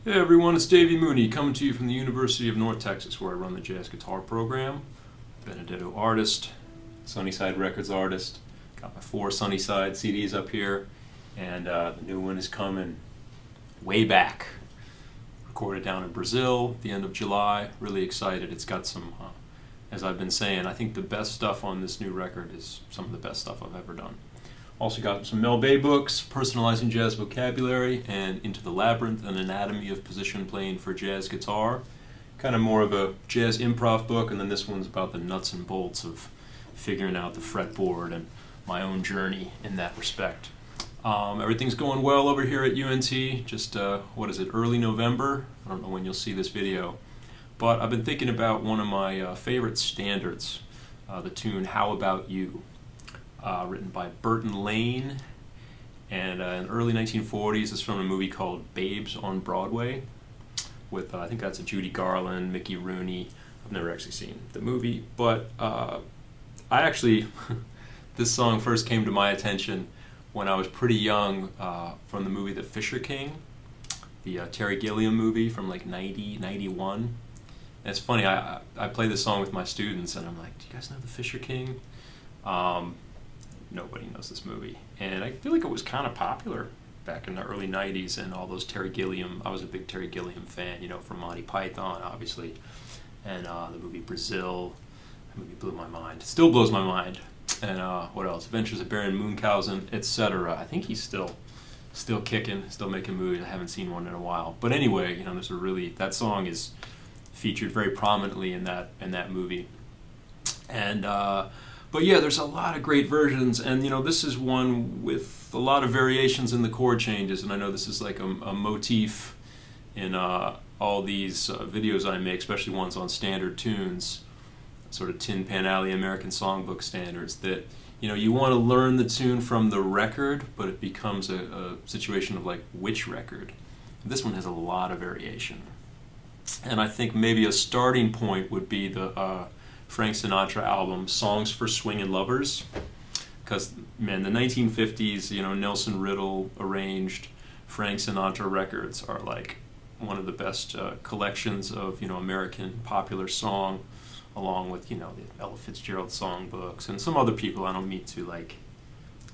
Hey everyone, it's Davy Mooney coming to you from the University of North Texas where I run the jazz guitar program. Benedetto artist, Sunnyside Records artist. Got my 4 Sunnyside CDs up here, and the new one is coming way back. Recorded down in Brazil at the end of July. Really excited. It's got some, as I've been saying, I think the best stuff on this new record is some of the best stuff I've ever done. Also got some Mel Bay books, Personalizing Jazz Vocabulary, and Into the Labyrinth, an Anatomy of Position Playing for Jazz Guitar. Kind of more of a jazz improv book, and then this one's about the nuts and bolts of figuring out the fretboard and my own journey in that respect. Everything's going well over here at UNT, just, early November? I don't know when you'll see this video. But I've been thinking about one of my favorite standards, the tune How About You? Written by Burton Lane, and in the early 1940s. It's from a movie called Babes on Broadway with, I think that's a Judy Garland, Mickey Rooney. I've never actually seen the movie, but this song first came to my attention when I was pretty young, from the movie The Fisher King, the Terry Gilliam movie from like 90, 91. And it's funny, I play this song with my students and I'm like, do you guys know The Fisher King? Nobody knows this movie, and I feel like it was kind of popular back in the early 90s, and all those Terry Gilliam, I was a big Terry Gilliam fan, from Monty Python, obviously, and the movie Brazil. That movie blew my mind, still blows my mind. And what else? Adventures of Baron Munchausen, etc. I think he's still kicking, still making movies. I haven't seen one in a while, but anyway, that song is featured very prominently in that movie. And but yeah, there's a lot of great versions, and this is one with a lot of variations in the chord changes, and I know this is like a motif in all these videos I make, especially ones on standard tunes, sort of Tin Pan Alley American Songbook standards, that you want to learn the tune from the record, but it becomes a situation of like, which record? This one has a lot of variation, and I think maybe a starting point would be the Frank Sinatra album, Songs for Swingin' Lovers, because, man, the 1950s, Nelson Riddle arranged Frank Sinatra records are like one of the best collections of, American popular song, along with, the Ella Fitzgerald songbooks and some other people. I don't mean to, like,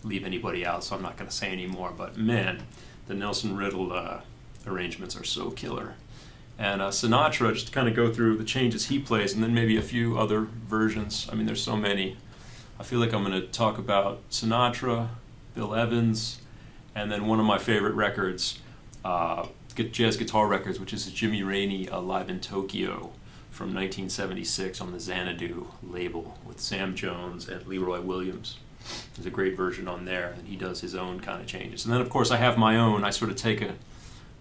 leave anybody out, so I'm not going to say any more, but, man, the Nelson Riddle arrangements are so killer. And Sinatra, just to kind of go through the changes he plays, and then maybe a few other versions. I mean, there's so many. I feel like I'm going to talk about Sinatra, Bill Evans, and then one of my favorite records, jazz guitar records, which is Jimmy Raney, Live in Tokyo from 1976 on the Xanadu label with Sam Jones and Leroy Williams. There's a great version on there, and he does his own kind of changes. And then, of course, I have my own. I sort of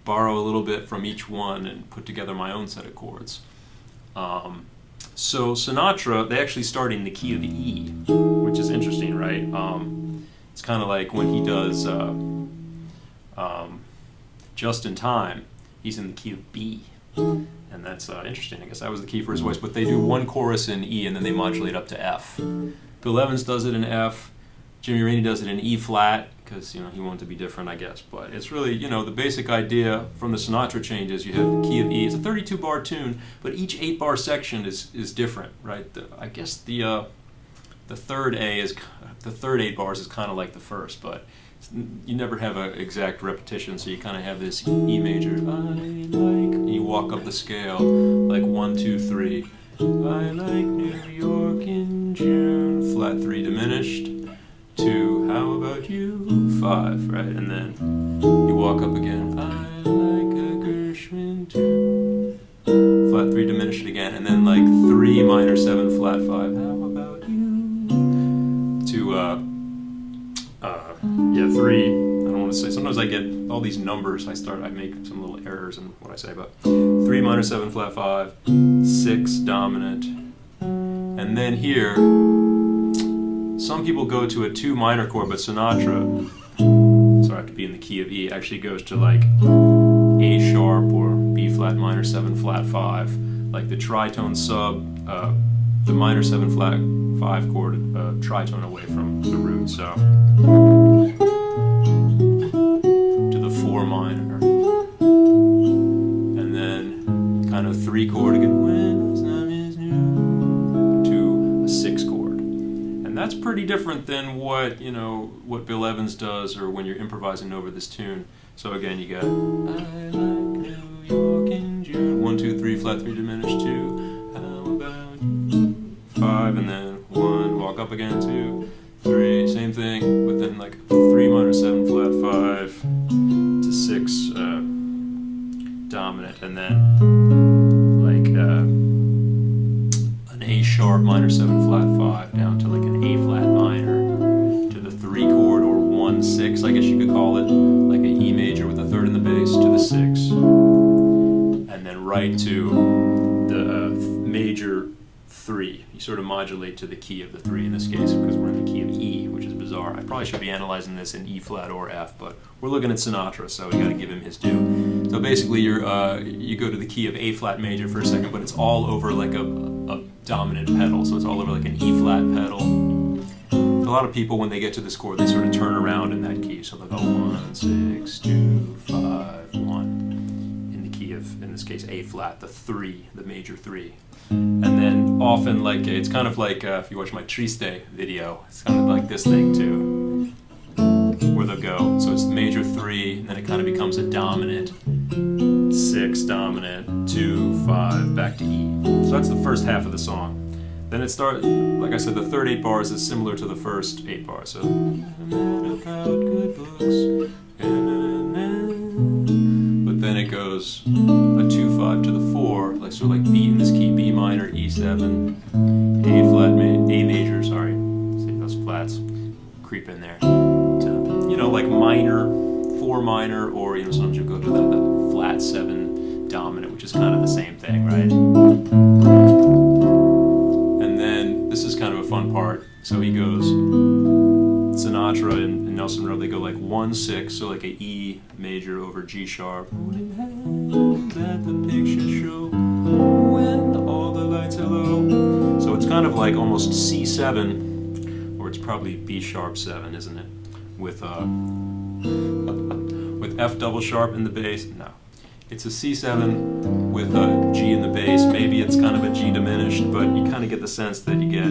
borrow a little bit from each one and put together my own set of chords. So Sinatra, they actually start in the key of the E, which is interesting, right? It's kind of like when he does Just in Time, he's in the key of B. And that's interesting. I guess that was the key for his voice. But they do one chorus in E, and then they modulate up to F. Bill Evans does it in F. Jimmy Raney does it in E flat, because he wanted to be different, I guess. But it's really, the basic idea from the Sinatra changes. You have the key of E. It's a 32-bar tune, but each 8-bar section is different, right? I guess the third 8 bars is kind of like the first, but you never have an exact repetition, so you kind of have this E major. I like, and you walk up the scale like 1, 2, 3. I like New York in June. Flat 3 diminished. 2, how about you? 5, right? And then you walk up again. I like a Gershwin too. Flat 3 diminished again, and then like 3 minor 7 flat 5. How about you? To 3. I don't want to say. Sometimes I get all these numbers. I make some little errors in what I say, but 3 minor 7 flat 5, 6 dominant, and then here. Some people go to a 2 minor chord, but Sinatra, so I have to be in the key of E, actually goes to like A sharp or B flat minor 7 flat 5, like the tritone sub, the minor 7 flat 5 chord, tritone away from the root, so to the 4 minor. pretty different than what, you know, what Bill Evans does or when you're improvising over this tune. So again, you got I like New York in June, 1, 2, 3, flat 3 diminished 2, how about you, 5, and then 1, walk up again, 2, 3, same thing, but then like 3 minor 7 flat 5 to 6 dominant, and then like an A sharp minor 7 flat 5 down to like an A flat minor to the 3 chord, or 1 6, I guess you could call it, like an E major with a 3rd in the bass to the 6, and then right to the major 3. You sort of modulate to the key of the 3 in this case because we're in the key of E, which is bizarre. I probably should be analyzing this in E flat or F, but we're looking at Sinatra, so we got to give him his due. So basically, you go to the key of A flat major for a second, but it's all over like a dominant pedal, so it's all over like an E flat pedal. A lot of people, when they get to this chord, they sort of turn around in that key, so they'll go 1 6 2 5 1 in the key of, in this case, A flat, the 3, the major 3. And then often, like, it's kind of like if you watch my Triste video, it's kind of like this thing too, where they'll go, so it's the major 3, and then it kind of becomes a dominant 6, dominant 2 5, back to E. So that's the first half of the song. Then it starts, like I said, the third 8 bars is similar to the first 8 bars. So, but then it goes a 2 5 to the 4, like sort of like B in this key, B minor, E7, A flat, A major. Sorry, see those flats creep in there. To, you know, like minor, 4 minor, or you know sometimes you go to the flat 7 dominant, which is kind of the same thing, right? This is kind of a fun part. So he goes, Sinatra and Nelson Riddle, they go like 1 6, so like a E major over G sharp. That the picture show when all the lights are low. So it's kind of like almost C7, or it's probably B sharp 7, isn't it? With with F double sharp in the bass. No. It's a C7 with a G in the bass. Maybe it's kind of a G diminished, but you kind of get the sense that you get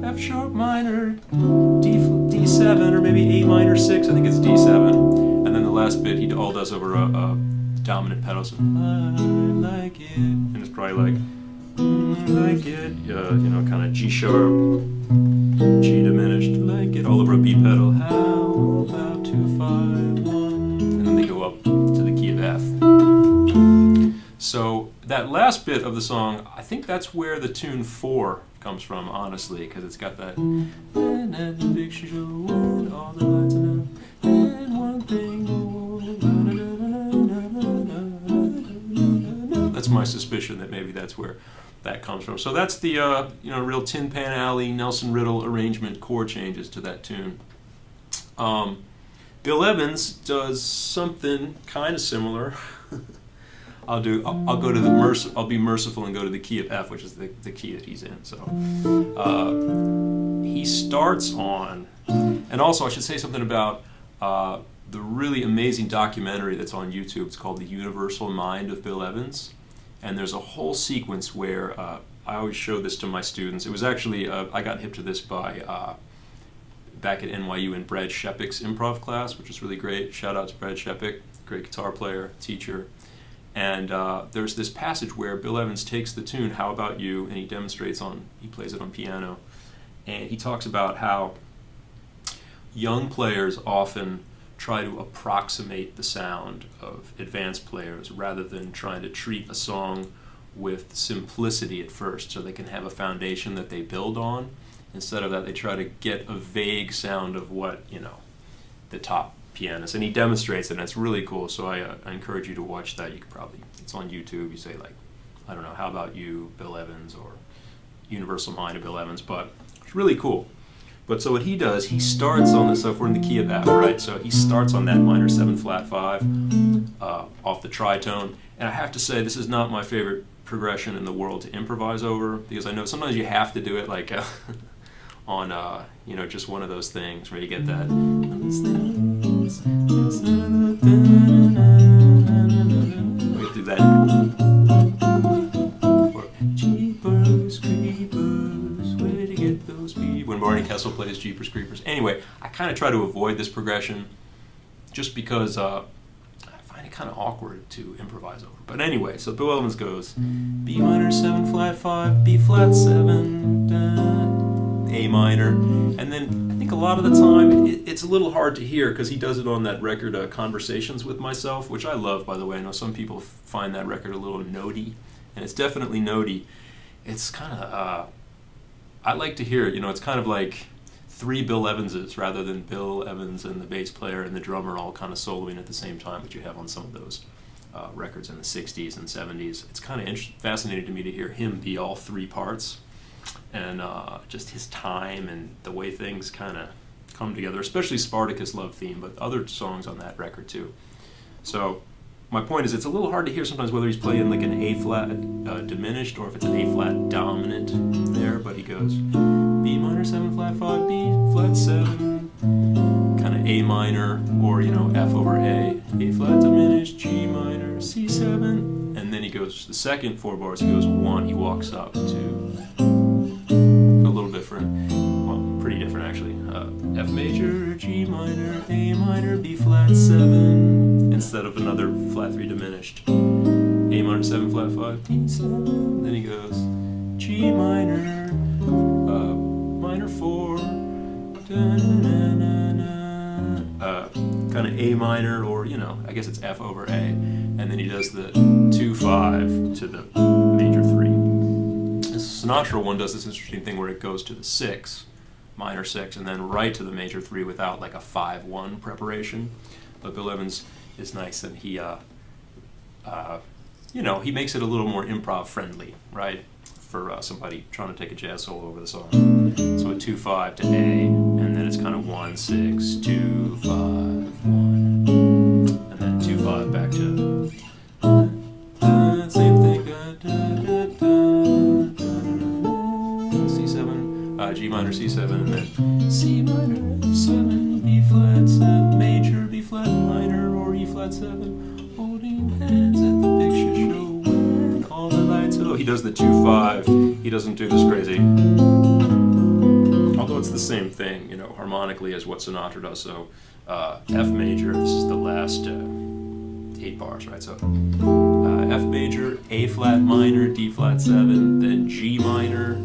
F sharp minor, D7, or maybe A minor 6. I think it's D7. And then the last bit he all does over a dominant pedal. So I like it, and it's probably like like it, you know, kind of G sharp, G diminished, like it, all over a B pedal. How about 2 5 1, and then they go up to the key of F. So that last bit of the song, I think that's where the tune 4 comes from, honestly, because it's got that. And at the big show, and all the lights are down, and one thing more. That's my suspicion that maybe that's where that comes from. So that's the you know, real Tin Pan Alley Nelson Riddle arrangement chord changes to that tune. Bill Evans does something kind of similar. I'll go to the I'll be merciful and go to the key of F, which is the key that he's in. So he starts on, and also I should say something about the really amazing documentary that's on YouTube. It's called The Universal Mind of Bill Evans. And there's a whole sequence where I always show this to my students. It was actually, I got hip to this by back at NYU in Brad Shepik's improv class, which is really great. Shout out to Brad Shepik, great guitar player, teacher. And there's this passage where Bill Evans takes the tune, How About You, and he plays it on piano. And he talks about how young players often try to approximate the sound of advanced players rather than trying to treat a song with simplicity at first so they can have a foundation that they build on. Instead of that, they try to get a vague sound of what, you know, the top pianist. And he demonstrates it, and it's really cool. So I encourage you to watch that. You could probably, it's on YouTube. You say, like, I don't know, How About You, Bill Evans, or Universal Mind of Bill Evans, but it's really cool. But so what he does, he starts on this, so if we're in the key of F, right? So he starts on that minor 7 flat 5 off the tritone. And I have to say, this is not my favorite progression in the world to improvise over, because I know sometimes you have to do it like on, you know, just one of those things where you get that. We do that. Barney Kessel plays Jeepers Creepers. Anyway, I kind of try to avoid this progression just because I find it kind of awkward to improvise over. But anyway, so Bill Evans goes B minor 7 flat 5, B flat 7, A minor, and then I think a lot of the time it's a little hard to hear because he does it on that record Conversations with Myself, which I love, by the way. I know some people find that record a little notey, and it's definitely notey. It's kind of I like to hear it. It's kind of like 3 Bill Evanses rather than Bill Evans and the bass player and the drummer all kind of soloing at the same time that you have on some of those records in the 60s and 70s. It's kind of fascinating to me to hear him be all 3 parts, and just his time and the way things kind of come together, especially Spartacus Love Theme, but other songs on that record too. So my point is, it's a little hard to hear sometimes whether he's playing like an A-flat diminished or if it's an A-flat dominant there, but he goes B minor 7 flat 5, B flat 7, kind of A minor, or F over A flat diminished, G minor, C7, and then he goes, the second 4 bars, he goes 1, he walks up to a little different, well, pretty different actually, F major, G minor, A minor, B flat 7, instead of another flat 3 diminished, A minor 7 flat 5, D7, then he goes G minor, minor 4, kind of A minor, or I guess it's F over A, and then he does the 2-5 to the major 3. The Sinatra one does this interesting thing where it goes to the 6, minor 6, and then right to the major 3 without like a 5-1 preparation. But Bill Evans is nice, and he he makes it a little more improv friendly, right? For somebody trying to take a jazz solo over the song. So a 2-5 to A, and then it's kind of 1-6, 2-5, 1, and then 2-5 back to same thing. C7, G minor C7, and then C minor F7, B flat 7, major B flat minor, or E flat 7, holding hands at the picture show when all the lights. Oh, he does the 2-5. He doesn't do this crazy, although it's the same thing, harmonically as what Sinatra does. So F major. This is the last 8 bars, right? So F major, A flat minor, D flat 7, then G minor,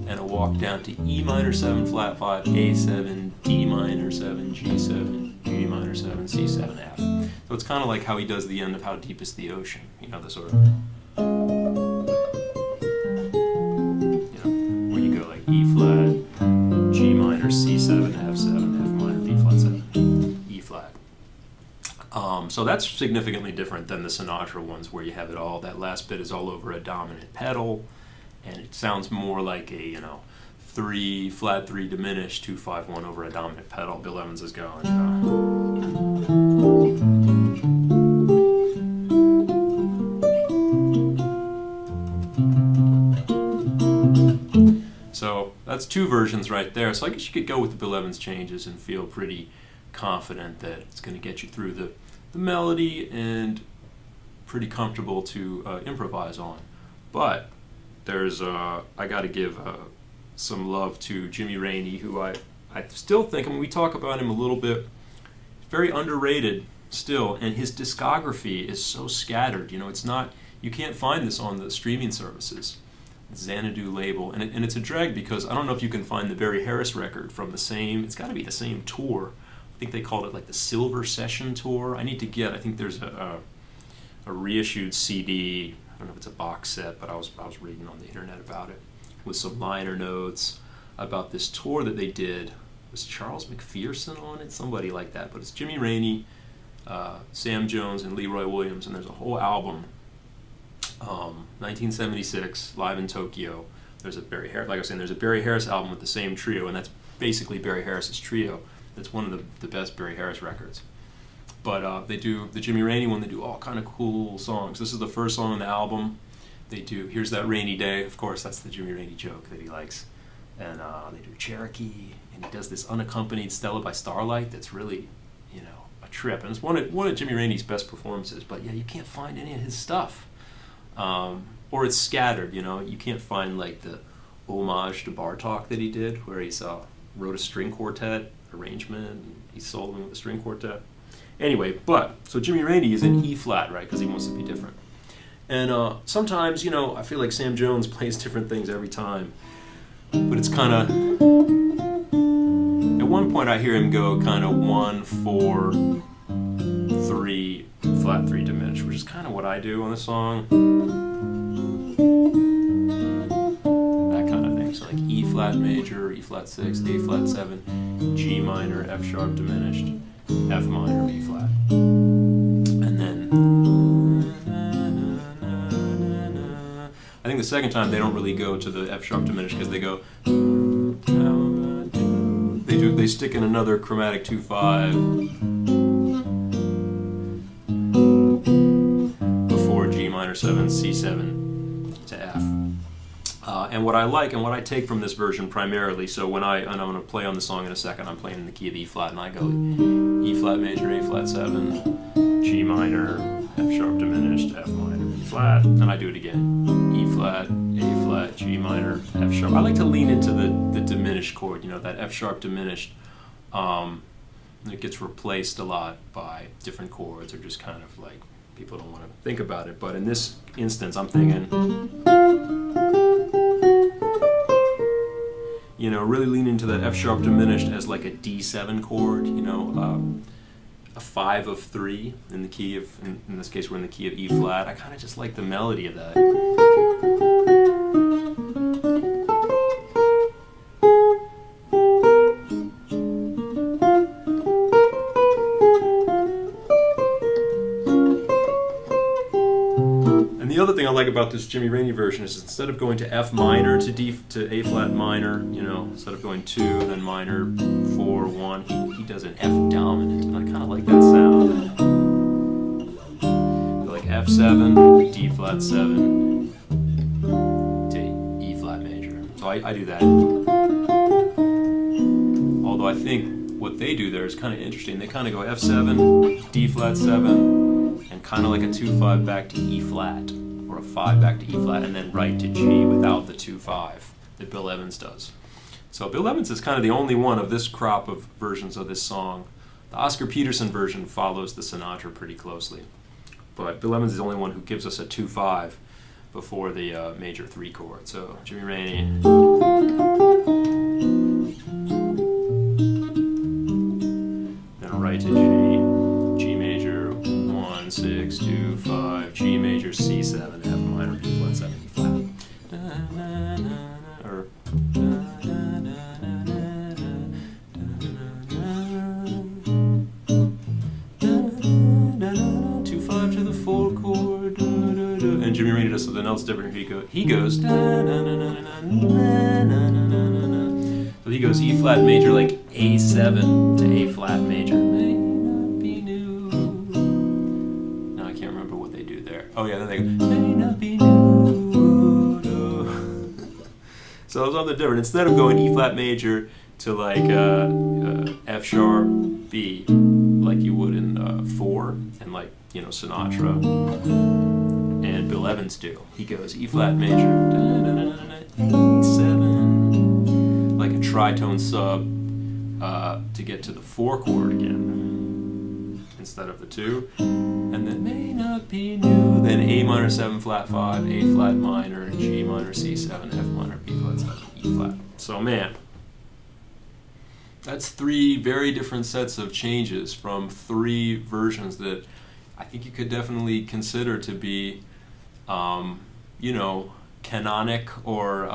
and a walk down to E minor 7 flat 5, A7, D minor 7, G7, G minor 7, C7, F. So it's kind of like how he does the end of How Deep Is the Ocean, the sort of, where you go like E flat, G minor, C7, F7, F minor, B flat 7, E flat. So that's significantly different than the Sinatra ones where you have it all, that last bit is all over a dominant pedal, and it sounds more like a, 3 flat 3 diminished 2-5-1 over a dominant pedal. Bill Evans is going, So that's 2 versions right there. So I guess you could go with the Bill Evans changes and feel pretty confident that it's going to get you through the melody and pretty comfortable to improvise on. But there's I got to give some love to Jimmy Raney, who I still think, we talk about him a little bit, very underrated still, and his discography is so scattered. It's not, you can't find this on the streaming services, Xanadu label, and it's a drag because I don't know if you can find the Barry Harris record from the same, it's got to be the same tour. I think they called it like the Silver Session Tour. I think there's a reissued CD. I don't know if it's a box set, but I was reading on the internet about it with some liner notes about this tour that they did. Was Charles McPherson on it? Somebody like that. But it's Jimmy Raney, Sam Jones, and Leroy Williams, and there's a whole album. 1976, live in Tokyo. There's a Barry Harris, like I was saying, there's a Barry Harris album with the same trio, and that's basically Barry Harris's trio. That's one of the best Barry Harris records. But they do the Jimmy Raney one. They do all kind of cool songs. This is the first song on the album. They do Here's That Rainy Day. Of course, that's the Jimmy Raney joke that he likes. And they do Cherokee, and he does this unaccompanied Stella by Starlight. That's really, a trip. And it's one of Jimmy Raney's best performances. But yeah, you can't find any of his stuff, or it's scattered. You can't find like the homage to Bartok that he did, where he's wrote a string quartet arrangement, and he sold them with a string quartet. Anyway, so Jimmy Raney is in E flat, right, because he wants to be different. And sometimes, I feel like Sam Jones plays different things every time, but it's kind of, at one point I hear him go kind of 1, 4, 3, flat 3 diminished, which is kind of what I do on the song. That kind of thing. So like E flat major, E flat 6, A flat 7, G minor, F sharp diminished, F minor, B flat. And then I think the second time they don't really go to the F sharp diminished because they go, they stick in another chromatic 2/5 before G minor 7, C7 to F. And what I like and what I take from this version primarily, so and I'm going to play on the song in a second, I'm playing in the key of E flat, and I go E flat major, A flat 7, G minor, F sharp diminished, F minor, B flat, and I do it again. E flat, A flat, G minor, F sharp. I like to lean into the diminished chord, that F sharp diminished. It gets replaced a lot by different chords, or just kind of like people don't want to think about it. But in this instance, I'm thinking, really lean into that F sharp diminished as like a D7 chord, a 5 of 3 in the key of, in this case we're in the key of E flat. I kind of just like the melody of that. And the other thing I like about this Jimmy Raney version is instead of going to F minor to A flat minor, instead of going 2 and then minor 4 1, he does an F dominant, and I kind of like that sound. So like F7, D flat 7 to E flat major. So I do that. Although I think what they do there is kind of interesting. They kind of go F7, D flat 7, and kind of like a 2/5 back to E flat, or a 5 back to E flat, and then right to G without the 2/5 that Bill Evans does. So Bill Evans is kind of the only one of this crop of versions of this song. The Oscar Peterson version follows the Sinatra pretty closely, but Bill Evans is the only one who gives us a 2/5 before the major 3 chord. So Jimmy Raney. Then right to G, G major, 1, 6, 2, 5, G major, C7, F minor, B flat 7, E flat. Or 2/5 to the 4 chord, and Jimmy Raney does something else different. He goes. So he goes E flat major like A7 to A flat major. May not be new. No, I can't remember what they do there. Oh yeah, then they go may not be new. So it's something different. Instead of going E flat major to like F sharp B, like you would in 4, and like Sinatra and Bill Evans do, he goes E flat major, E7, like a tritone sub to get to the 4 chord again instead of the 2, and then may not be new. Then A minor 7 flat 5, A flat minor, G minor C7, F minor B flat 7, E flat. So man, that's 3 very different sets of changes from 3 versions that I think you could definitely consider to be, canonic or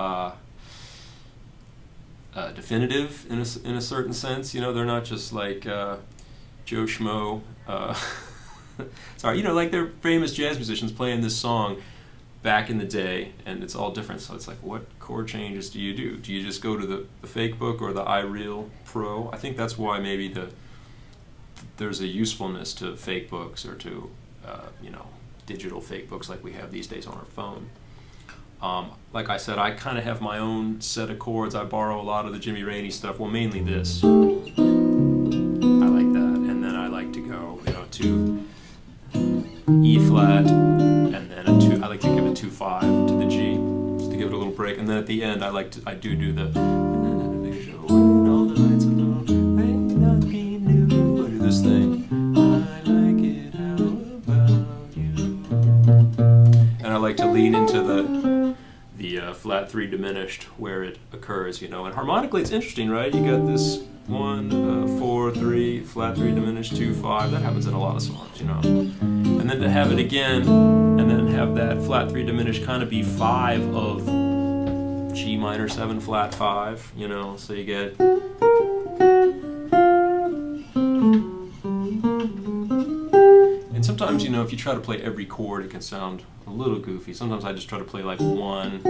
definitive in a certain sense. They're not just like Joe Schmo. Sorry, like they're famous jazz musicians playing this song back in the day, and it's all different. So it's like, what chord changes do you do? Do you just go to the fake book or the iReal Pro? I think that's why maybe there's a usefulness to fake books, or to digital fake books like we have these days on our phone. Like I said, I kind of have my own set of chords. I borrow a lot of the Jimmy Raney stuff. Well, mainly this. I like that, and then I like to go, to E flat, and then I like to give a 2/5 to the G, just to give it a little break, and then at the end I do the. flat 3 diminished where it occurs, you know. And harmonically, it's interesting, right? You got this 1, 4, 3, flat 3 diminished, 2, 5. That happens in a lot of songs, you know. And then to have it again, and then have that flat 3 diminished kind of be 5 of G minor 7 flat 5, you know. So you get. And sometimes, you know, if you try to play every chord, it can sound a little goofy. Sometimes I just try to play like 1,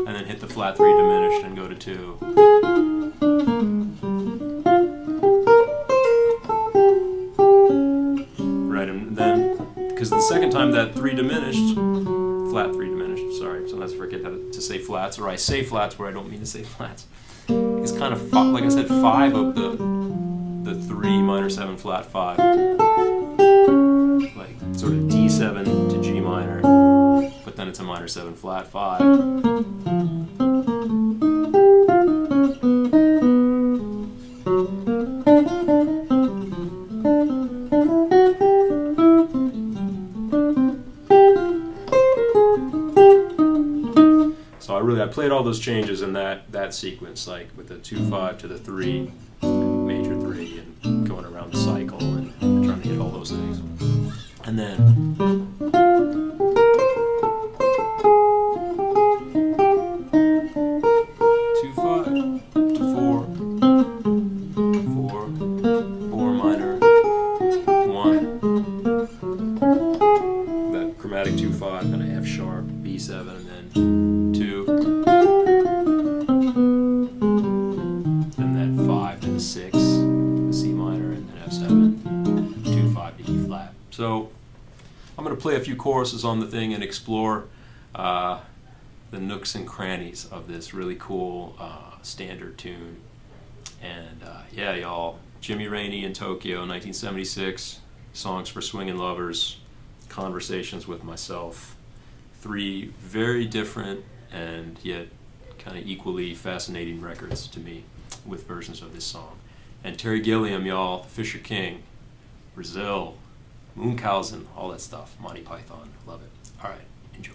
and then hit the flat 3 diminished and go to 2. Right, and then, because the second time that 3 diminished, flat 3 diminished, sorry, sometimes I forget how to say flats, or I say flats where I don't mean to say flats. It's kind of, like I said, 5 of the 3 minor 7 flat 5, like sort of D7 to G minor, but then it's a minor 7 flat 5. So I played all those changes in that sequence, like with the 2-5 to the 3, major 3, and going around the cycle and trying to hit all those things. And then 2-5 to 4, 4 minor, 1, that chromatic 2-5, and a F sharp, B7, and then 2, and then 5 to the 6, the C minor, and then F7, 2-5 to E flat. So I'm going to play a few choruses on the thing and explore the nooks and crannies of this really cool standard tune. And yeah, y'all, Jimmy Raney in Tokyo, 1976, Songs for Swingin' Lovers, Conversations with Myself. 3 very different and yet kind of equally fascinating records to me with versions of this song. And Terry Gilliam, y'all, Fisher King, Brazil, Munchausen, all that stuff, Monty Python, love it. All right, enjoy.